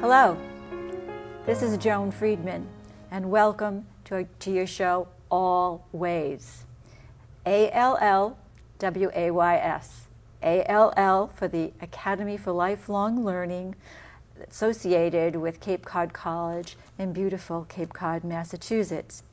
Hello, this is Joan Friedman, and welcome to your show, ALLways. ALLways. ALL for the Academy for Lifelong Learning, associated with Cape Cod College in beautiful Cape Cod, Massachusetts.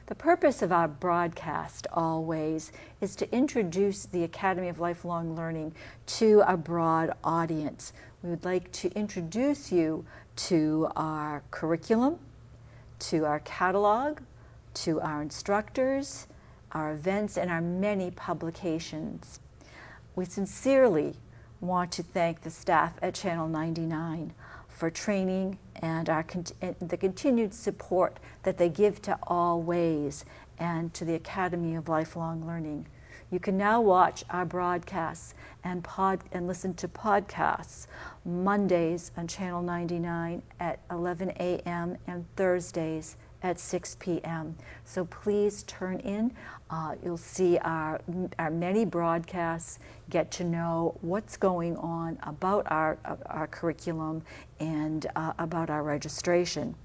The purpose of our broadcast, ALLways, is to introduce the Academy of Lifelong Learning to a broad audience. We would like to introduce you to our curriculum, to our catalog, to our instructors, our events, and our many publications. We sincerely want to thank the staff at Channel 99 for training and the continued support that they give to ALLways and to the Academy of Lifelong Learning. You can now watch our broadcasts and listen to podcasts Mondays on Channel 99 at 11 a.m. and Thursdays at 6 p.m. So please turn in. You'll see our many broadcasts, get to know what's going on about our curriculum and about our registration.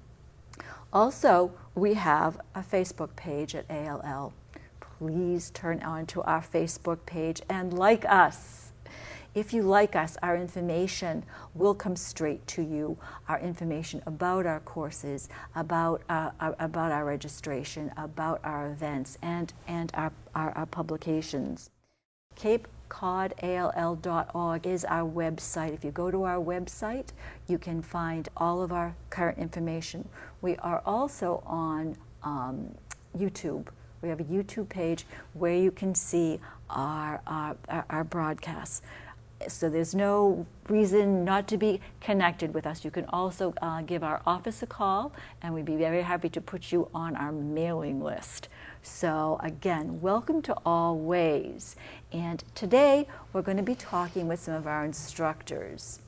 Also, we have a Facebook page at ALL. Please turn on to our Facebook page and like us. If you like us, our information will come straight to you. Our information about our courses, about our registration, about our events, and our publications. CapeCodALL.org is our website. If you go to our website, you can find all of our current information. We are also on YouTube. We have a YouTube page where you can see our broadcasts. So there's no reason not to be connected with us. You can also give our office a call, and we'd be very happy to put you on our mailing list. So again, welcome to ALLways. And today we're going to be talking with some of our instructors.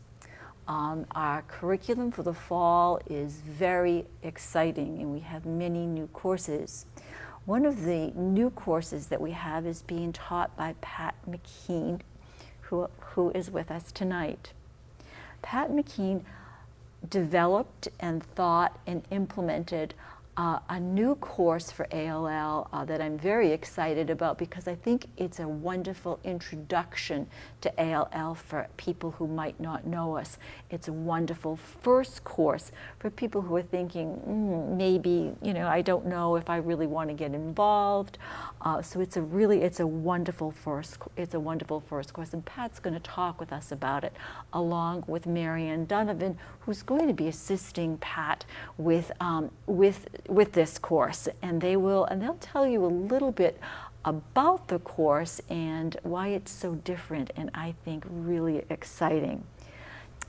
Our curriculum for the fall is very exciting, and we have many new courses. One of the new courses that we have is being taught by Pat McKean, who is with us tonight. Pat McKean developed and thought and implemented a new course for ALL that I'm very excited about, because I think it's a wonderful introduction to ALL for people who might not know us. It's a wonderful first course for people who are thinking, maybe, I don't know if I really want to get involved. So it's a wonderful first course, and Pat's going to talk with us about it, along with Marianne Donovan, who's going to be assisting Pat with this course, and they'll tell you a little bit about the course and why it's so different, and I think really exciting.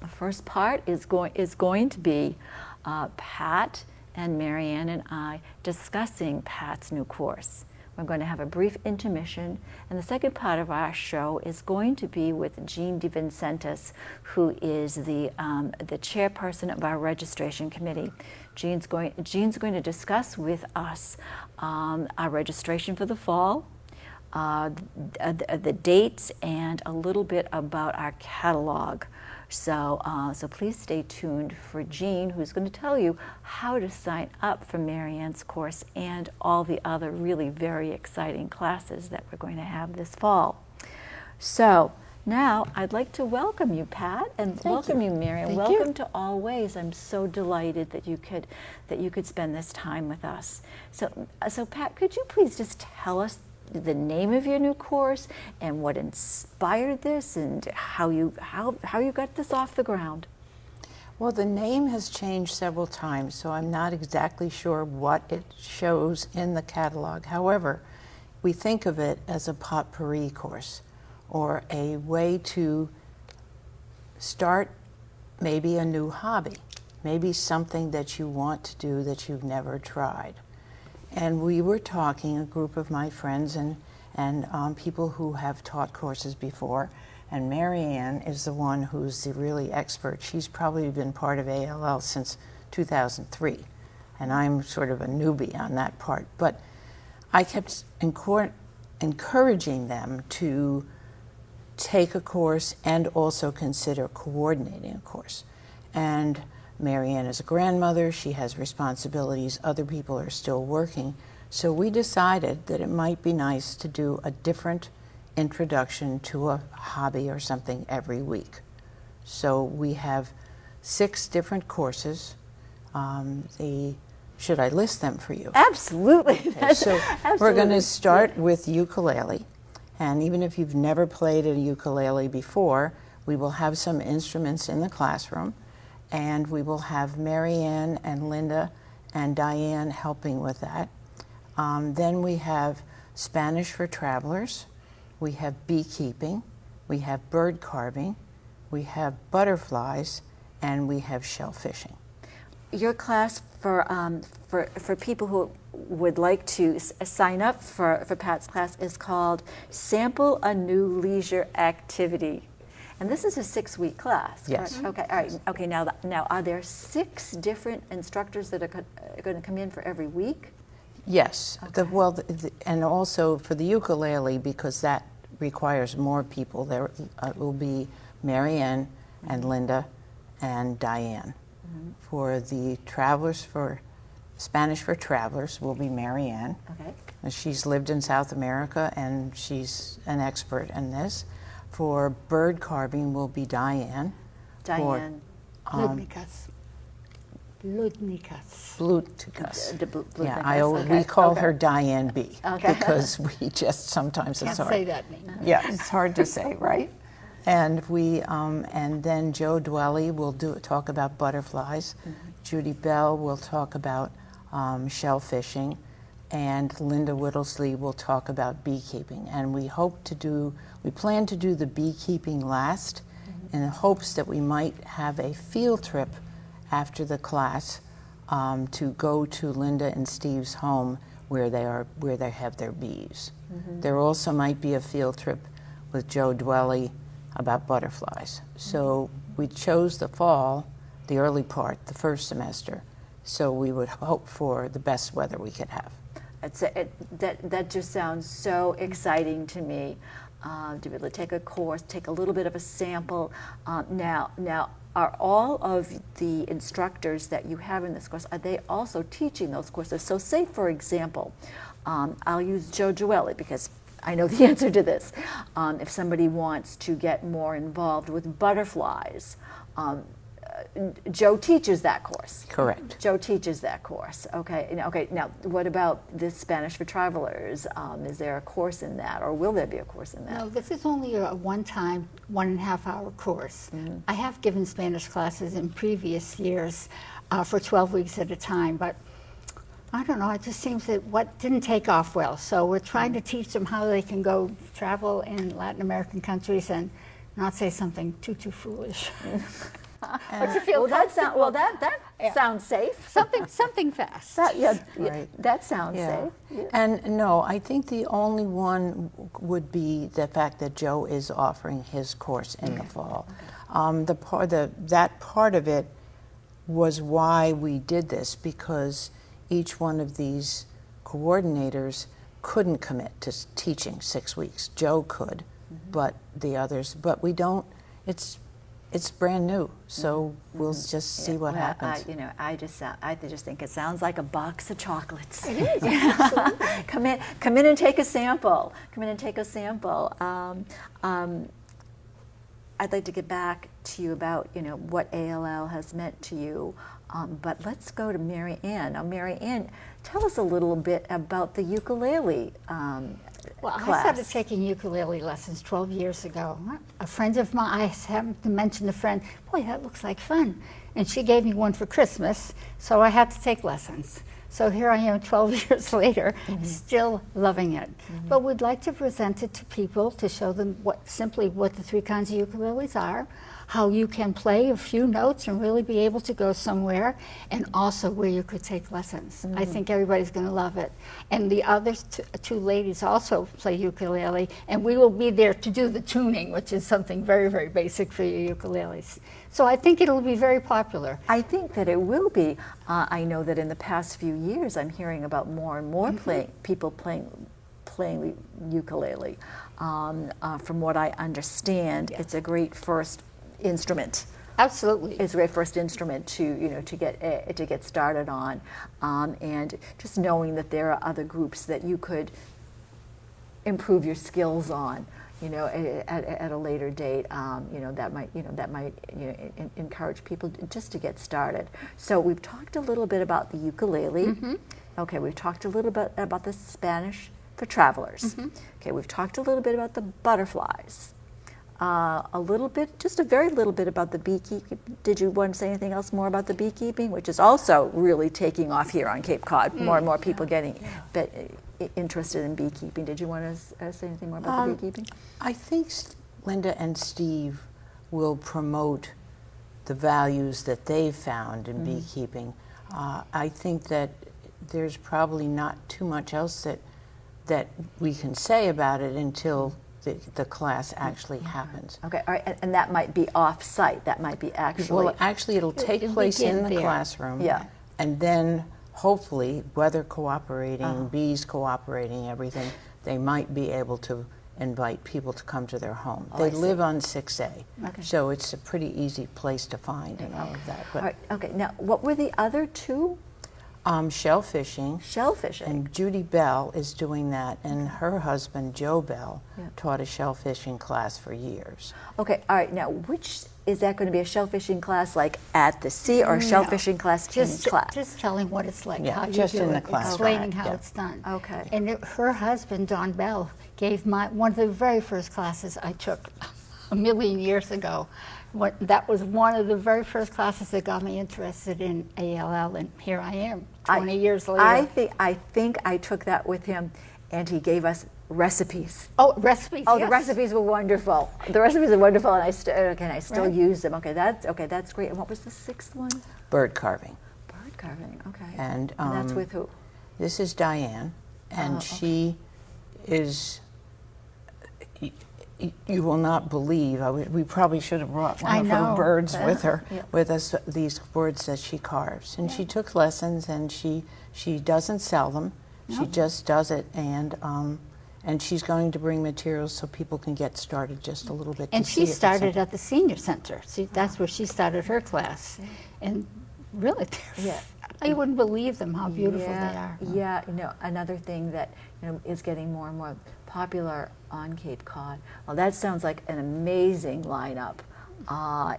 The first part is going to be Pat and Marianne and I discussing Pat's new course. We're going to have a brief intermission, and the second part of our show is going to be with Jean DeVincentis, who is the chairperson of our registration committee. Jean's going to discuss with us our registration for the fall, the dates, and a little bit about our catalog. So please stay tuned for Jean, who's going to tell you how to sign up for Marianne's course and all the other really very exciting classes that we're going to have this fall. So now I'd like to welcome you, Pat, and welcome you, Marianne. Welcome to ALLways. I'm so delighted that you could spend this time with us. So Pat, could you please just tell us the name of your new course and what inspired this and how you got this off the ground? Well, the name has changed several times, so I'm not exactly sure what it shows in the catalog. However, we think of it as a potpourri course, or a way to start maybe a new hobby, maybe something that you want to do that you've never tried. And we were talking, a group of my friends and people who have taught courses before, and Marianne is the one who's the really expert. She's probably been part of ALL since 2003, and I'm sort of a newbie on that part. But I kept encouraging them to take a course and also consider coordinating a course. And Marianne is a grandmother, she has responsibilities, other people are still working. So we decided that it might be nice to do a different introduction to a hobby or something every week. So we have 6 different courses. Should I list them for you? Absolutely. Okay, so we're going to start with ukulele. And even if you've never played a ukulele before, we will have some instruments in the classroom. And we will have Marianne and Linda and Diane helping with that. Then we have Spanish for travelers. We have beekeeping. We have bird carving. We have butterflies. And we have shellfishing. Your class for people who would like to sign up for Pat's class is called Sample a New Leisure Activity. And this is a 6-week class. Yes. Correct? Okay. All right. Okay. Now, are there 6 different instructors that are going to come in for every week? Yes. Okay. And also for the ukulele, because that requires more people, there will be Marianne and Linda and Diane. For the travelers, for Spanish for travelers, will be Marianne. Okay. And she's lived in South America and she's an expert in this. For bird carving will be Diane. Diane. Ludnikas. Blutikas. Yeah, Okay. we call her Diane B. Okay. Because we just sometimes Can't it's hard. say that name. Yeah, it's hard to say, right? And and then Joe Dwelly will talk about butterflies. Judy Bell will talk about shellfishing, and Linda Whittlesley will talk about beekeeping. And we plan to do the beekeeping last, in the hopes that we might have a field trip after the class to go to Linda and Steve's home where they have their bees. There also might be a field trip with Joe Dwelly about butterflies. So we chose the fall, the early part, the first semester, so we would hope for the best weather we could have. That just sounds so exciting to me, to be able to take a course, take a little bit of a sample. Now, are all of the instructors that you have in this course, are they also teaching those courses? So say, for example, I'll use Joe Dwelly because I know the answer to this. If somebody wants to get more involved with butterflies, Joe teaches that course. Correct. Joe teaches that course. Okay. Okay. Now, what about this Spanish for travelers? Is there a course in that, or will there be a course in that? No, this is only a one-time, 1.5-hour course. I have given Spanish classes in previous years for 12 weeks at a time, but I don't know, it just seems that what didn't take off well. So we're trying to teach them how they can go travel in Latin American countries and not say something too foolish. But you feel that sounds safe. something fast. Right. That sounds Yeah. safe. Yeah. And no, I think the only one would be the fact that Joe is offering his course in the fall. That part of it was why we did this, because each one of these coordinators couldn't commit to teaching 6 weeks. Joe could, but the others, but we don't. It's brand new, so we'll just see what happens. I just think it sounds like a box of chocolates. It is. Come in and take a sample. Come in and take a sample. I'd like to get back to you about what ALL has meant to you, but let's go to Mary Ann. Now, Mary Ann, tell us a little bit about the ukulele Well, class. I started taking ukulele lessons 12 years ago. A friend of mine, I happened to mention a friend, boy, that looks like fun. And she gave me one for Christmas, so I had to take lessons. So here I am 12 years later, still loving it. But we'd like to present it to people to show them simply what the 3 kinds of ukuleles are, how you can play a few notes and really be able to go somewhere, and also where you could take lessons. I think everybody's going to love it. And the other 2 ladies also play ukulele, and we will be there to do the tuning, which is something very, very basic for your ukuleles. So I think it'll be very popular. I think that it will be. I know that in the past few years, I'm hearing about more and more people playing ukulele. From what I understand, it's a great first instrument. Absolutely. It's a great first instrument to get started on, and just knowing that there are other groups that you could improve your skills on, at a later date, that might encourage people just to get started. So we've talked a little bit about the ukulele. Okay, we've talked a little bit about the Spanish for travelers. Okay, we've talked a little bit about the butterflies. A little bit, just a very little bit about the beekeeping. Did you want to say anything else more about the beekeeping, which is also really taking off here on Cape Cod? More and more people getting interested in beekeeping. Did you want to say anything more about the beekeeping? I think Linda and Steve will promote the values that they've found in beekeeping. I think that there's probably not too much else that we can say about it until the class actually happens. Okay, all right, and that might be off-site. That might be actually. Well, actually, it'll take place in the classroom. Yeah. And then, hopefully, weather cooperating, bees cooperating, everything, they might be able to invite people to come to their home. They live on 6A, so it's a pretty easy place to find and all of that. But All right, okay, now, what were the other two? shellfishing. Shellfishing. And Judy Bell is doing that, and her husband, Joe Bell, taught a shellfishing class for years. Okay, all right, now, which, is that going to be a shellfishing class like at the sea or a shellfishing class in class? Just telling what it's like, Yeah, how you just do in the it, class. explaining how Yeah. it's done. Okay. And her husband, Don Bell, gave one of the very first classes I took a million years ago. That was one of the very first classes that got me interested in ALL, and here I am, 20 years later. I think I took that with him, and he gave us recipes. Oh, recipes, Oh, yes. the recipes were wonderful. The recipes are wonderful, and I still Right. use them. Okay, that's great. And what was the sixth one? Bird carving. Bird carving. Okay. And, that's with who? This is Diane, and she is, you will not believe, we probably should have brought one I of her know. birds with her, Yeah. with us, these birds that she carves. And she took lessons, and she doesn't sell them, she just does it, and she's going to bring materials so people can get started just a little bit. And to she see if it's started at the senior center. See, that's where she started her class. And really, you wouldn't believe them, how beautiful they are. Yeah, another thing that is getting more and more popular on Cape Cod. Well, that sounds like an amazing lineup,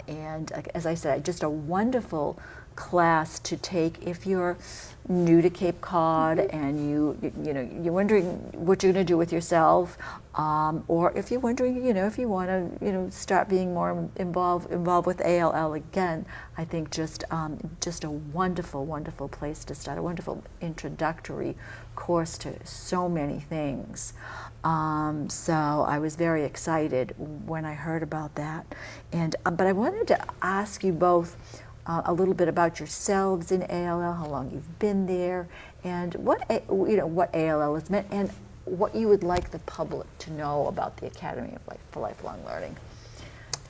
and as I said, just a wonderful class to take if you're new to Cape Cod and you're wondering what you're going to do with yourself, or if you're wondering if you want to start being more involved with ALL again. I think just a wonderful place to start, a wonderful introductory course to so many things. So I was very excited when I heard about that, and but I wanted to ask you both a little bit about yourselves in ALL, how long you've been there, and what ALL is meant, and what you would like the public to know about the Academy for Lifelong Learning.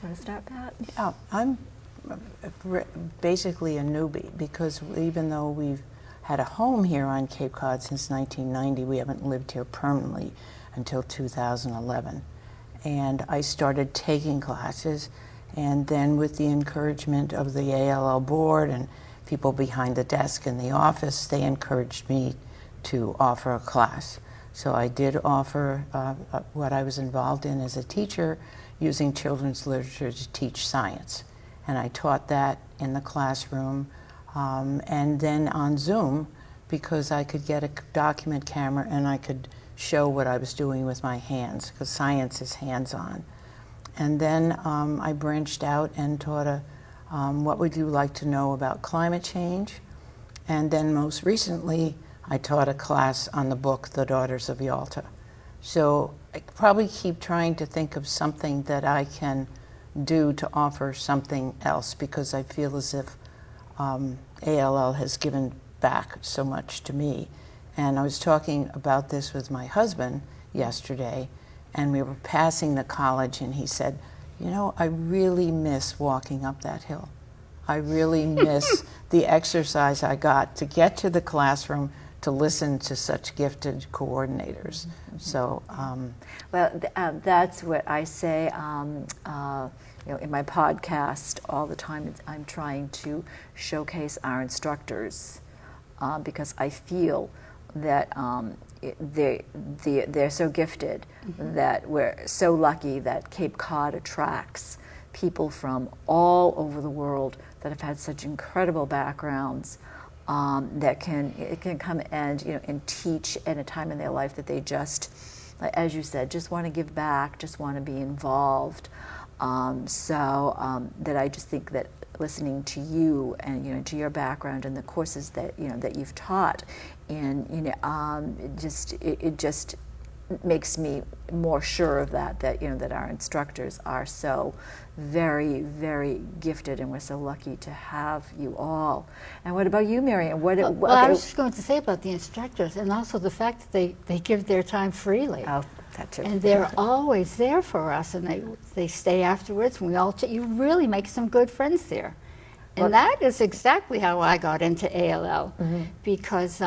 Want to start, Pat? Yeah, I'm basically a newbie, because even though we've had a home here on Cape Cod since 1990, we haven't lived here permanently until 2011. And I started taking classes, and then with the encouragement of the ALL board and people behind the desk in the office, they encouraged me to offer a class. So I did offer what I was involved in as a teacher, using children's literature to teach science. And I taught that in the classroom, and then on Zoom, because I could get a document camera and I could show what I was doing with my hands, because science is hands-on. And then I branched out and taught what would you like to know about climate change? And then most recently, I taught a class on the book, The Daughters of Yalta. So I probably keep trying to think of something that I can do to offer something else, because I feel as if ALL has given back so much to me. And I was talking about this with my husband yesterday, and we were passing the college, and he said, I really miss walking up that hill. I really miss the exercise I got to get to the classroom, to listen to such gifted coordinators. So, Well, that's what I say. In my podcast all the time, I'm trying to showcase our instructors because I feel that they're so gifted, that we're so lucky that Cape Cod attracts people from all over the world that have had such incredible backgrounds that can come and teach at a time in their life that they just, as you said, just want to give back, just want to be involved. That I just think that listening to you and to your background and the courses that that you've taught, and it just makes me more sure of that our instructors are so very, very gifted, and we're so lucky to have you all. And what about you, Marian? Well, I was just going to say about the instructors, and also the fact that they give their time freely. Oh, that too. And they're always there for us, and they stay afterwards, and you really make some good friends there. And that is exactly how I got into ALL, because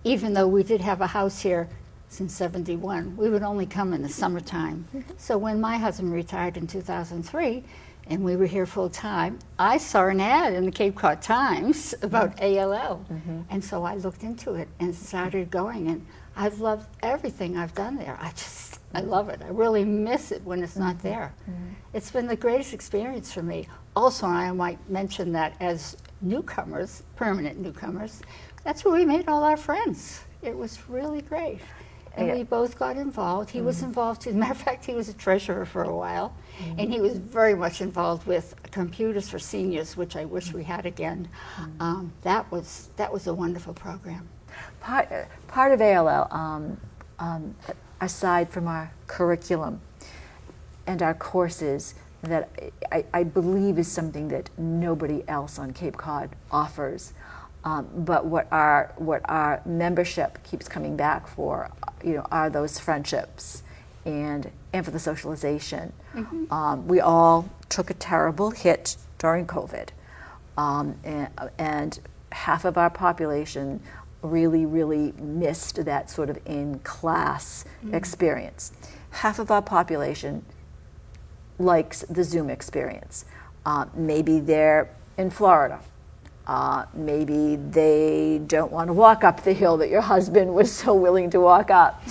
even though we did have a house here since '71, we would only come in the summertime. So when my husband retired in 2003, and we were here full time, I saw an ad in the Cape Cod Times about ALL. And so I looked into it and started going, and I've loved everything I've done there. I love it. I really miss it when it's not there. It's been the greatest experience for me. Also, I might mention that as newcomers, permanent newcomers, that's where we made all our friends. It was really great. And we both got involved. He was involved too. As a matter of fact, he was a treasurer for a while. And he was very much involved with computers for seniors, which I wish we had again. That was a wonderful program. Part of ALL, aside from our curriculum and our courses, that I believe is something that nobody else on Cape Cod offers. But what our membership keeps coming back for, are those friendships and for the socialization. We all took a terrible hit during COVID, and half of our population really, really missed that sort of in-class experience. Half of our population likes the Zoom experience. Maybe they're in Florida. Maybe they don't want to walk up the hill that your husband was so willing to walk up.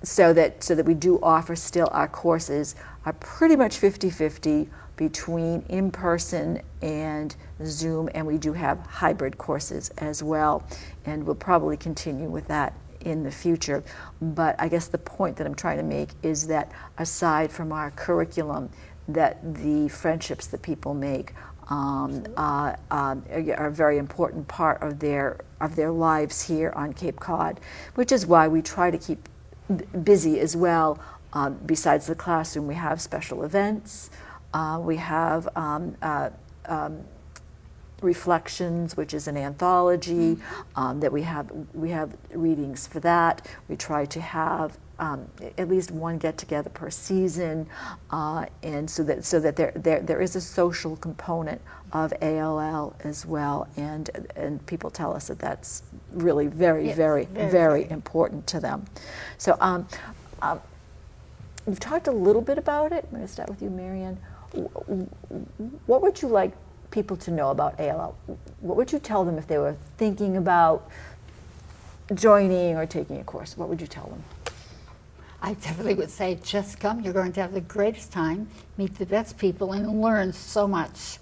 So that we do offer still, our courses are pretty much 50-50 between in-person and Zoom, and we do have hybrid courses as well, and we'll probably continue with that in the future. But I guess the point that I'm trying to make is that aside from our curriculum, that the friendships that people make are a very important part of their lives here on Cape Cod, which is why we try to keep busy as well. Besides the classroom, we have special events. We have Reflections, which is an anthology that we have readings for that. We try to have at least one get together per season, and so that there is a social component of ALL as well, and people tell us that that's really very important to them. So we've talked a little bit about it. I'm going to start with you, Marian. What would you like people to know about ALL? What would you tell them if they were thinking about joining or taking a course? What would you tell them? I definitely would say, just come. You're going to have the greatest time, meet the best people, and learn so much.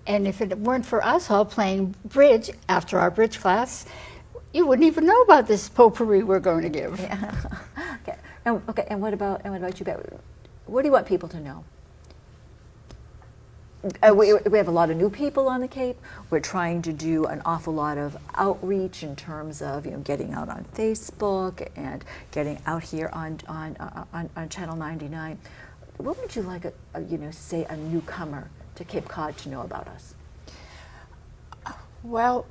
And if it weren't for us all playing bridge after our bridge class, you wouldn't even know about this potpourri we're going to give. Yeah. Okay. And what about you, Becky? What do you want people to know? We have a lot of new people on the Cape. We're trying to do an awful lot of outreach in terms of getting out on Facebook and getting out here on Channel 99. What would you like say a newcomer to Cape Cod to know about us? Well,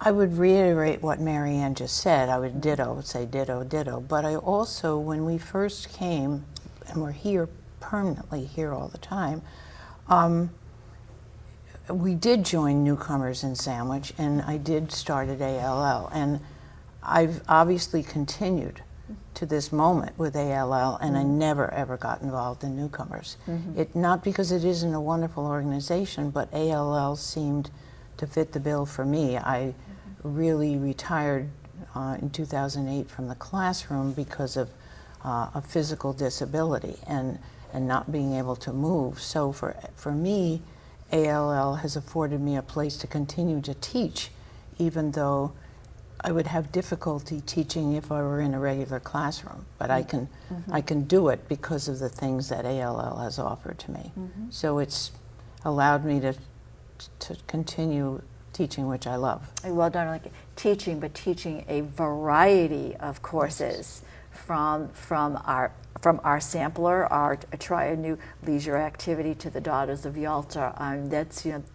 I would reiterate what Marianne just said. I would say ditto. But I also, when we first came, and we're here permanently here all the time, we did join Newcomers in Sandwich, and I did start at ALL, and I've obviously continued to this moment with ALL, and I never ever got involved in Newcomers. It not because it isn't a wonderful organization, but ALL seemed to fit the bill for me. I really retired in 2008 from the classroom because of a physical disability and not being able to move. So for me, ALL has afforded me a place to continue to teach, even though I would have difficulty teaching if I were in a regular classroom. But I can do it because of the things that ALL has offered to me. So it's allowed me to continue teaching, which I love. Well, not only teaching, but teaching a variety of courses from our sampler, our Try a New Leisure Activity, to the Daughters of Yalta.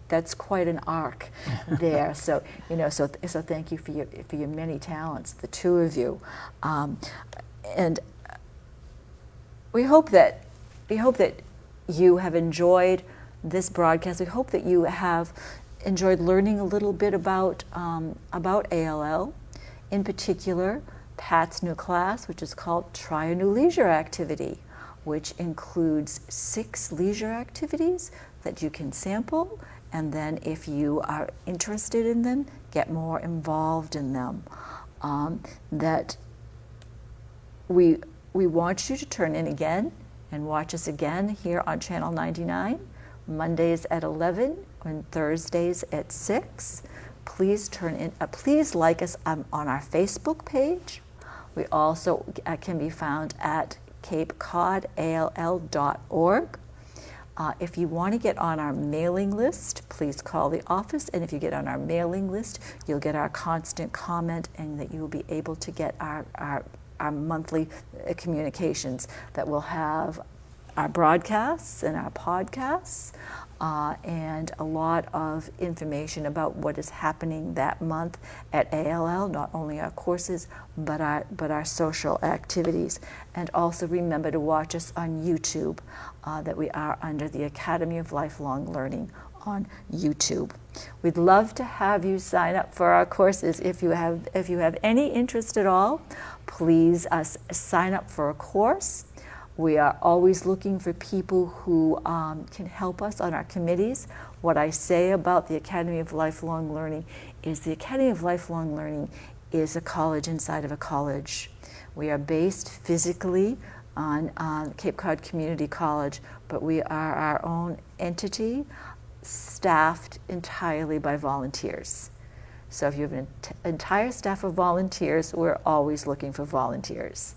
That's quite an arc there. So so thank you for your many talents, the two of you, and we hope that you have enjoyed this broadcast. We hope that you have enjoyed learning a little bit about ALL, in particular Pat's new class, which is called Try a New Leisure Activity, which includes 6 leisure activities that you can sample, and then if you are interested in them, get more involved in them. That we want you to turn in again and watch us again here on Channel 99, Mondays at 11 and Thursdays at 6. Please turn in. Please like us on our Facebook page. We also can be found at capecodall.org. If you want to get on our mailing list, please call the office, and if you get on our mailing list, you'll get our constant comment, and that you will be able to get our monthly communications that will have our broadcasts and our podcasts, and a lot of information about what is happening that month at ALL, not only our courses, but our social activities. And also remember to watch us on YouTube, that we are under the Academy of Lifelong Learning on YouTube. We'd love to have you sign up for our courses. If you have any interest at all, please sign up for a course. We are always looking for people who can help us on our committees. What I say about the Academy of Lifelong Learning is the Academy of Lifelong Learning is a college inside of a college. We are based physically on Cape Cod Community College, but we are our own entity, staffed entirely by volunteers. So if you have an entire staff of volunteers, we're always looking for volunteers.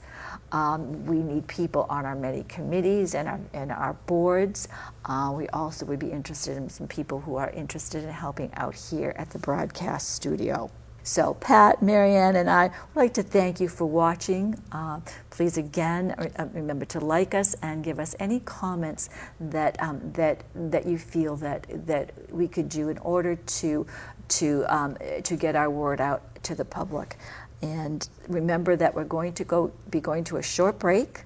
We need people on our many committees and our boards. We also would be interested in some people who are interested in helping out here at the broadcast studio. So Pat, Marianne, and I would like to thank you for watching. Please again remember to like us and give us any comments that you feel that we could do in order to get our word out to the public. And remember that we're going to be going to a short break,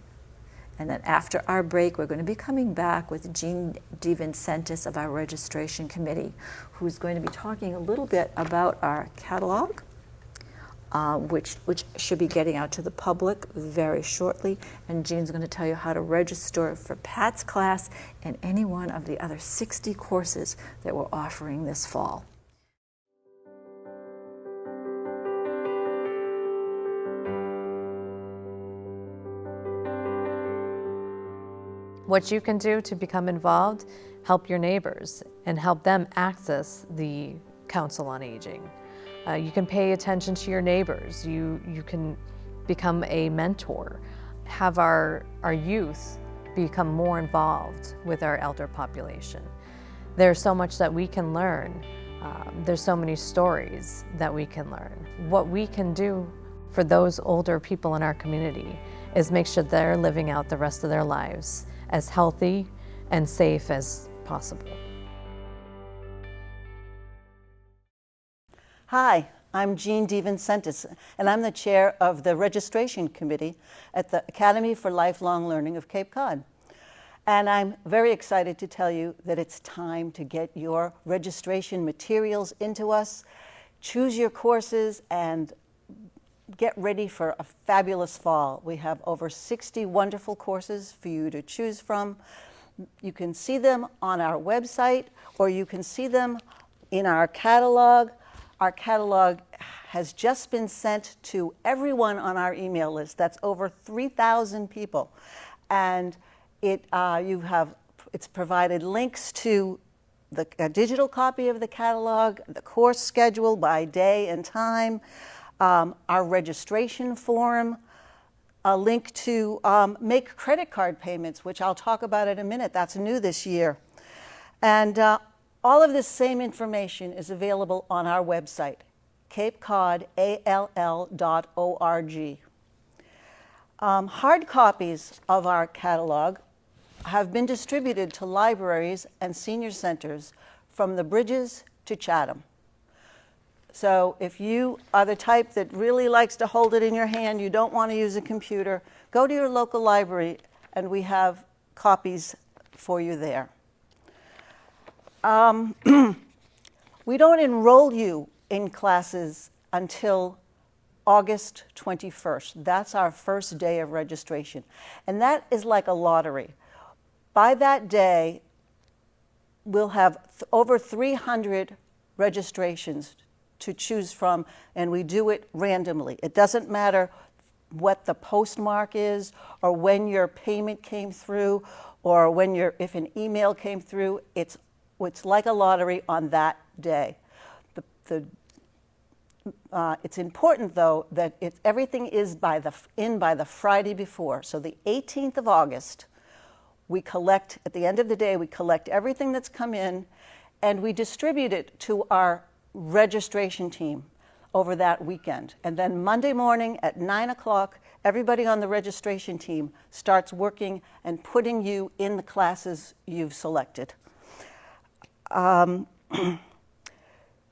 and then after our break we're going to be coming back with Jean DeVincentis of our registration committee, who's going to be talking a little bit about our catalog, which should be getting out to the public very shortly. And Jean's going to tell you how to register for Pat's class and any one of the other 60 courses that we're offering this fall. What you can do to become involved, help your neighbors and help them access the Council on Aging. You can pay attention to your neighbors. You can become a mentor. Have our youth become more involved with our elder population. There's so much that we can learn. There's so many stories that we can learn. What we can do for those older people in our community is make sure they're living out the rest of their lives as healthy and safe as possible. Hi, I'm Jean DeVincentis, and I'm the chair of the registration committee at the Academy for Lifelong Learning of Cape Cod. And I'm very excited to tell you that it's time to get your registration materials into us, choose your courses, and get ready for a fabulous fall. We have over 60 wonderful courses for you to choose from. You can see them on our website, or you can see them in our catalog. Our catalog has just been sent to everyone on our email list. That's over 3,000 people. And it's provided links to a digital copy of the catalog, the course schedule by day and time, our registration form, a link to make credit card payments, which I'll talk about in a minute. That's new this year. And all of this same information is available on our website, capecodall.org. Hard copies of our catalog have been distributed to libraries and senior centers from the Bridges to Chatham. So if you are the type that really likes to hold it in your hand, you don't want to use a computer, go to your local library and we have copies for you there. We don't enroll you in classes until August 21st. That's our first day of registration. And that is like a lottery. By that day, we'll have over 300 registrations to choose from, and we do it randomly. It doesn't matter what the postmark is, or when your payment came through, or if an email came through. It's like a lottery on that day. It's important, though, that everything is in by the Friday before. So the 18th of August, at the end of the day, we collect everything that's come in, and we distribute it to our registration team over that weekend. And then Monday morning at 9 o'clock, everybody on the registration team starts working and putting you in the classes you've selected.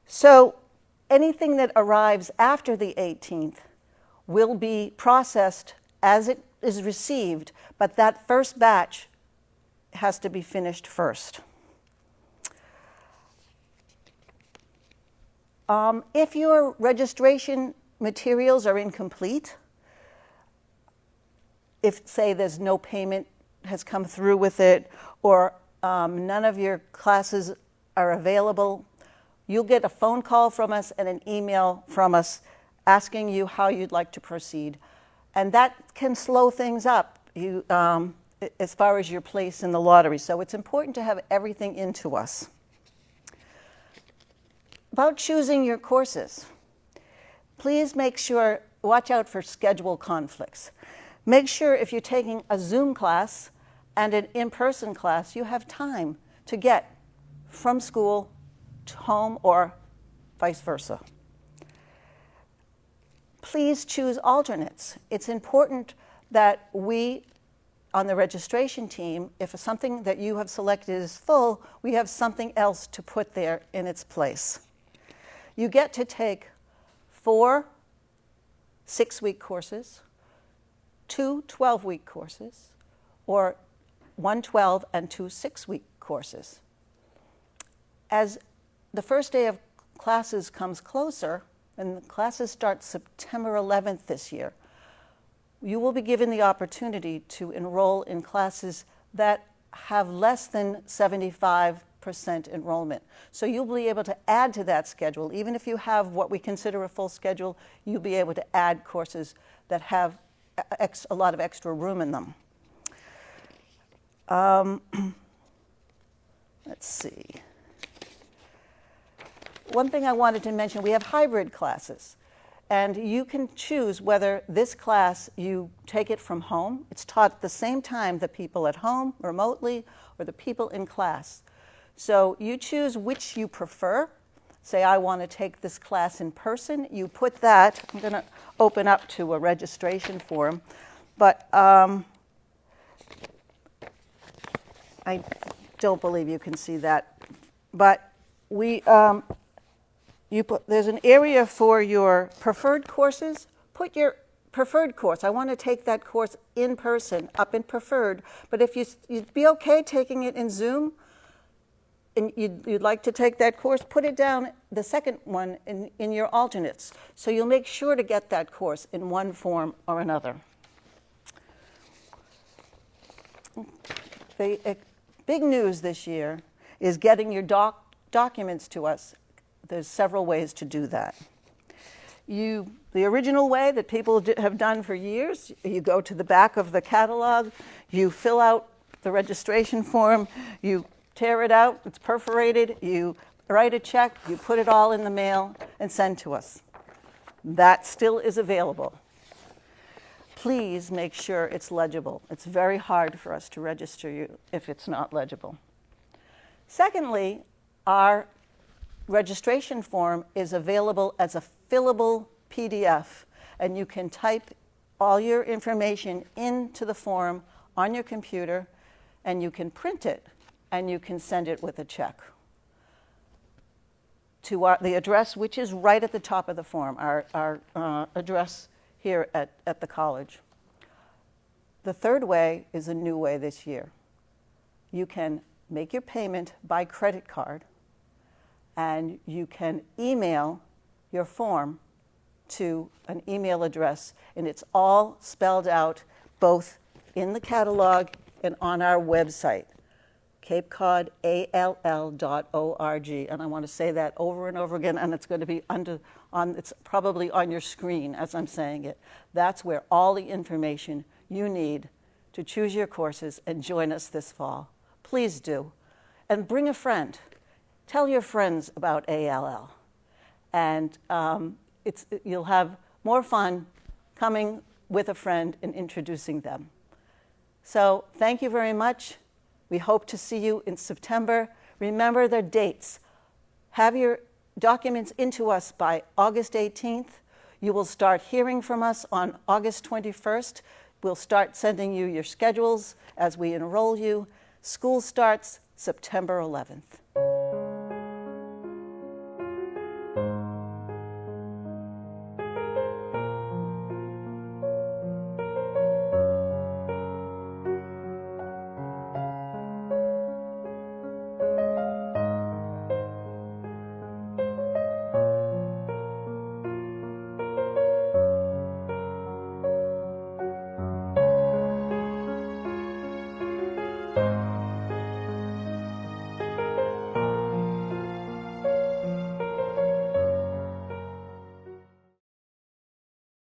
So anything that arrives after the 18th will be processed as it is received, but that first batch has to be finished first. If your registration materials are incomplete, if, say, there's no payment has come through with it, or none of your classes are available, you'll get a phone call from us and an email from us asking you how you'd like to proceed. And that can slow things up as far as your place in the lottery. So it's important to have everything into us. About choosing your courses, please watch out for schedule conflicts. Make sure if you're taking a Zoom class and an in-person class, you have time to get from school to home or vice versa. Please choose alternates. It's important that we, on the registration team, if something that you have selected is full, we have something else to put there in its place. You get to take 4 6-week courses, 2 12-week courses, or 1 12 and 2 6-week courses. As the first day of classes comes closer, and the classes start September 11th this year, you will be given the opportunity to enroll in classes that have less than 75% enrollment. So you'll be able to add to that schedule. Even if you have what we consider a full schedule, you'll be able to add courses that have a lot of extra room in them. Let's see. One thing I wanted to mention, we have hybrid classes. And you can choose whether this class, you take it from home. It's taught at the same time the people at home, remotely, or the people in class. So you choose which you prefer. Say, I want to take this class in person. You put that. I'm going to open up to a registration form. But I don't believe you can see that. But there's an area for your preferred courses. Put your preferred course. I want to take that course in person, up in preferred. But if you'd be okay taking it in Zoom, and you'd like to take that course, put it down, the second one, in your alternates. So you'll make sure to get that course in one form or another. The big news this year is getting your documents to us. There's several ways to do that. The original way that people have done for years, you go to the back of the catalog, you fill out the registration form, you tear it out, it's perforated, you write a check, you put it all in the mail and send to us. That still is available. Please make sure it's legible. It's very hard for us to register you if it's not legible. Secondly, our registration form is available as a fillable PDF, and you can type all your information into the form on your computer, and you can print it, and you can send it with a check to the address, which is right at the top of the form, our address here at the college. The third way is a new way this year. You can make your payment by credit card, and you can email your form to an email address, and it's all spelled out both in the catalog and on our website, capecodall.org. And I want to say that over and over again, and it's going to be it's probably on your screen as I'm saying it. That's where all the information you need to choose your courses and join us this fall. Please do. And bring a friend. Tell your friends about ALL. And you'll have more fun coming with a friend and introducing them. So thank you very much. We hope to see you in September. Remember the dates. Have your documents into us by August 18th. You will start hearing from us on August 21st. We'll start sending you your schedules as we enroll you. School starts September 11th.